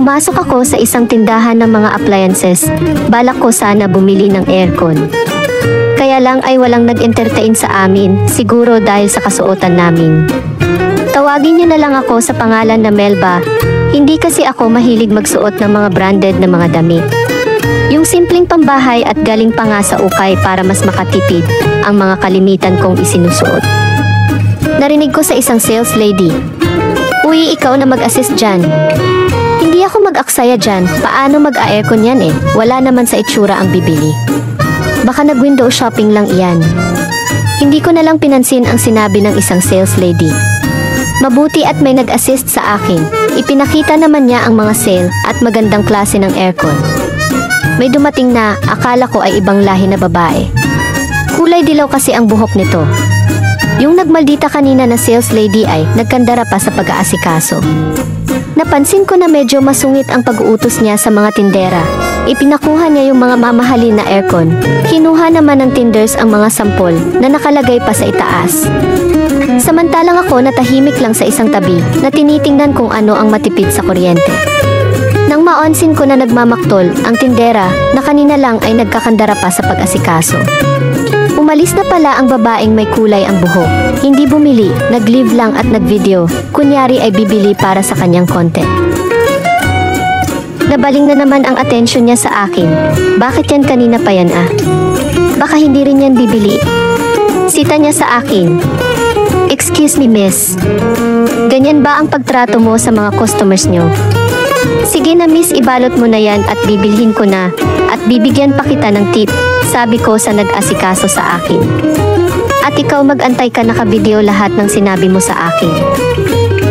Pumasok ako sa isang tindahan ng mga appliances. Balak ko sana bumili ng aircon. Kaya lang ay walang nag-entertain sa amin, siguro dahil sa kasuotan namin. Tawagin niyo na lang ako sa pangalan na Melba. Hindi kasi ako mahilig magsuot ng mga branded na mga damit. Yung simpleng pambahay at galing pa nga sa ukay para mas makatipid ang mga kalimitan kong isinusuot. Narinig ko sa isang sales lady. Uy, ikaw na mag-assist dyan. Hindi ako mag-aksaya dyan. Paano mag-aircon yan eh? Wala naman sa itsura ang bibili. Baka nag-window shopping lang iyan. Hindi ko na lang pinansin ang sinabi ng isang sales lady. Mabuti at may nag-assist sa akin. Ipinakita naman niya ang mga sale at magandang klase ng aircon. May dumating na, akala ko ay ibang lahi na babae. Kulay dilaw kasi ang buhok nito. Yung nagmaldita kanina na sales lady ay nagkandara pa sa pag-aasikaso. Napansin ko na medyo masungit ang pag-uutos niya sa mga tindera. Ipinakuha niya yung mga mamahalin na aircon. Kinuha naman ng tinders ang mga sampol na nakalagay pa sa itaas. Samantalang ako natahimik lang sa isang tabi na tinitingnan kung ano ang matipid sa kuryente. Nang maonsin ko na nagmamaktol ang tindera na kanina lang ay nagkakandara pa sa pag-asikaso. Umalis na pala ang babaeng may kulay ang buhok. Hindi bumili, nag-live lang at nag-video. Kunyari ay bibili para sa kanyang content. Nabaling na naman ang atensyon niya sa akin. Bakit yan kanina pa yan ah? Baka hindi rin yan bibili. Sita niya sa akin. Excuse me miss. Ganyan ba ang pagtrato mo sa mga customers nyo? Sige na miss, ibalot mo na yan at bibilhin ko na at bibigyan pa kita ng tip, sabi ko sa nag-asikaso sa akin. At ikaw mag-antay ka, naka-video lahat ng sinabi mo sa akin.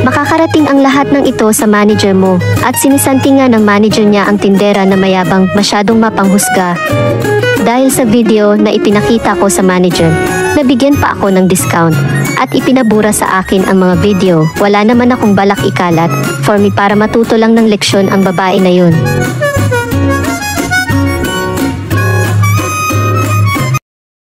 Makakarating ang lahat ng ito sa manager mo at sinisanti nga ng manager niya ang tindera na mayabang masyadong mapanghusga. Dahil sa video na ipinakita ko sa manager, nabigyan pa ako ng discount at ipinabura sa akin ang mga video. Wala naman akong balak ikalat for me para matuto lang ng leksyon ang babae na yun.